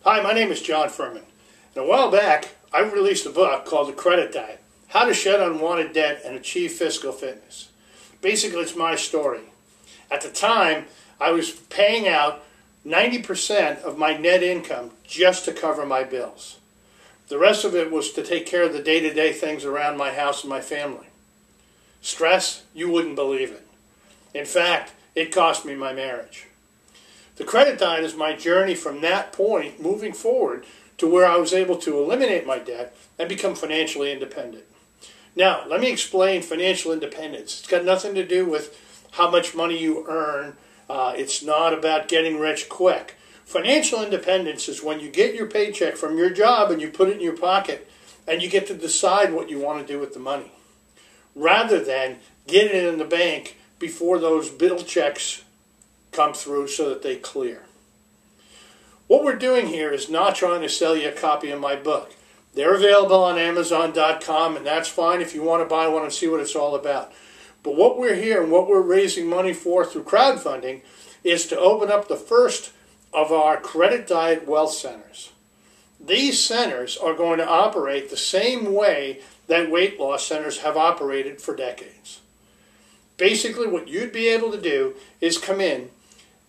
Hi, my name is John Fuhrman. And a while back, I released a book called The Credit Diet: How to Shed Unwanted Debt and Achieve Fiscal Fitness. Basically, it's my story. At the time, I was paying out 90% of my net income just to cover my bills. The rest of it was to take care of the day-to-day things around my house and my family. Stress? You wouldn't believe it. In fact, it cost me my marriage. The credit diet is my journey from that point moving forward to where I was able to eliminate my debt and become financially independent. Now, let me explain financial independence. It's got nothing to do with how much money you earn. It's not about getting rich quick. Financial independence is when you get your paycheck from your job and you put it in your pocket and you get to decide what you want to do with the money, rather than get it in the bank before those bill checks come through so that they clear. What we're doing here is not trying to sell you a copy of my book. They're available on Amazon.com, and that's fine if you want to buy one and see what it's all about. But what we're here and what we're raising money for through crowdfunding is to open up the first of our Credit Diet Wealth Centers. These centers are going to operate the same way that weight loss centers have operated for decades. Basically, what you'd be able to do is come in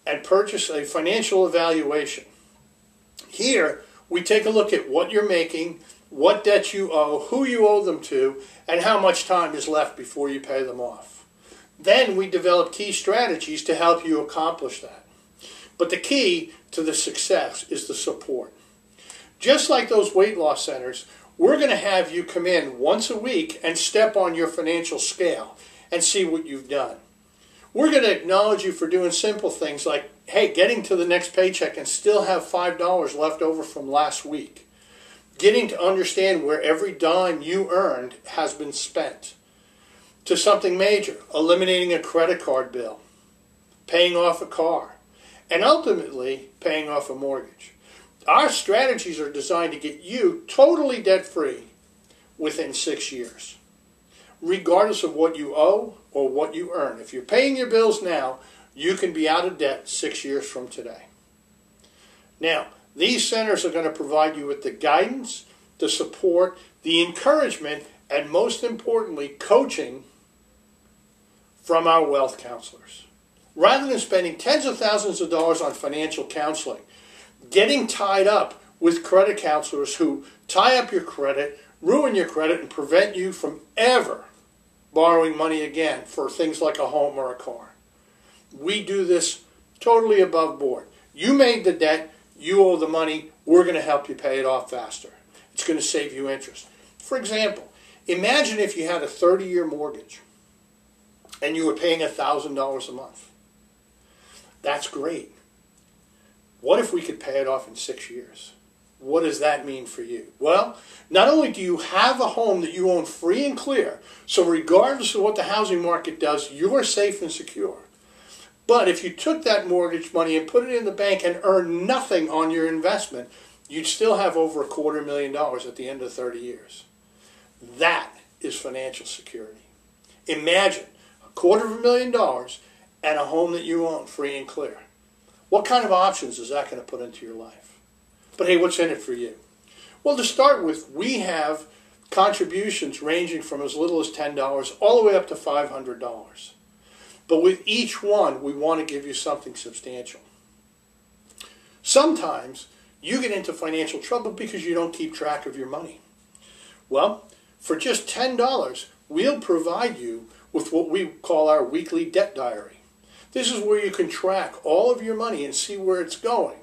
and purchase a financial evaluation. Here, we take a look at what you're making, what debt you owe, who you owe them to, and how much time is left before you pay them off. Then we develop key strategies to help you accomplish that. But the key to the success is the support. Just like those weight loss centers, we're going to have you come in once a week and step on your financial scale and see what you've done. We're going to acknowledge you for doing simple things like, hey, getting to the next paycheck and still have $5 left over from last week. Getting to understand where every dime you earned has been spent. To something major, eliminating a credit card bill, paying off a car, and ultimately paying off a mortgage. Our strategies are designed to get you totally debt-free within 6 years, regardless of what you owe or what you earn. If you're paying your bills now, you can be out of debt 6 years from today. Now, these centers are going to provide you with the guidance, the support, the encouragement, and most importantly, coaching from our wealth counselors. Rather than spending tens of thousands of dollars on financial counseling, getting tied up with credit counselors who tie up your credit, ruin your credit, and prevent you from ever borrowing money again for things like a home or a car. We do this totally above board. You made the debt, you owe the money, we're going to help you pay it off faster. It's going to save you interest. For example, imagine if you had a 30-year mortgage and you were paying $1,000 a month. That's great. What if we could pay it off in 6 years? What does that mean for you? Well, not only do you have a home that you own free and clear, so regardless of what the housing market does, you're safe and secure. But if you took that mortgage money and put it in the bank and earned nothing on your investment, you'd still have over $250,000 at the end of 30 years. That is financial security. Imagine $250,000 and a home that you own free and clear. What kind of options is that going to put into your life? But hey, what's in it for you? Well, to start with, we have contributions ranging from as little as $10 all the way up to $500. But with each one, we want to give you something substantial. Sometimes you get into financial trouble because you don't keep track of your money. Well, for just $10, we'll provide you with what we call our weekly debt diary. This is where you can track all of your money and see where it's going.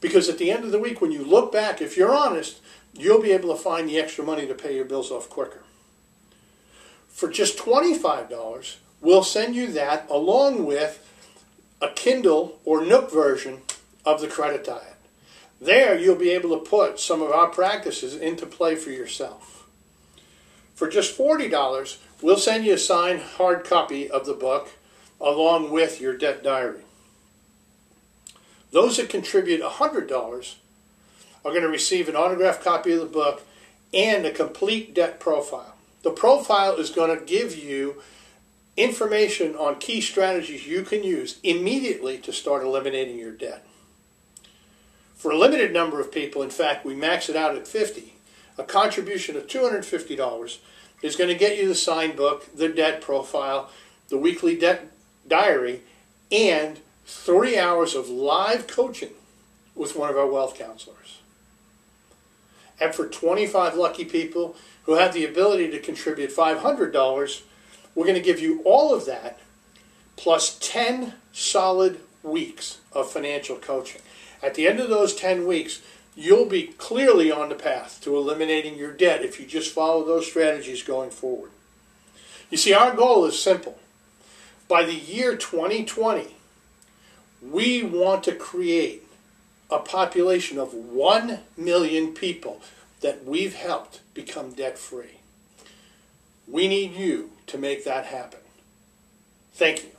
Because at the end of the week, when you look back, if you're honest, you'll be able to find the extra money to pay your bills off quicker. For just $25, we'll send you that along with a Kindle or Nook version of the Credit Diet. There, you'll be able to put some of our practices into play for yourself. For just $40, we'll send you a signed hard copy of the book along with your debt diary. Those that contribute $100 are going to receive an autographed copy of the book and a complete debt profile. The profile is going to give you information on key strategies you can use immediately to start eliminating your debt. For a limited number of people, in fact, we max it out at $50. A contribution of $250 is going to get you the sign book, the debt profile, the weekly debt diary, and 3 hours of live coaching with one of our wealth counselors. And for 25 lucky people who have the ability to contribute $500, we're going to give you all of that plus 10 solid weeks of financial coaching. At the end of those 10 weeks, you'll be clearly on the path to eliminating your debt if you just follow those strategies going forward. You see, our goal is simple. By the year 2020, we want to create a population of 1 million people that we've helped become debt-free. We need you to make that happen. Thank you.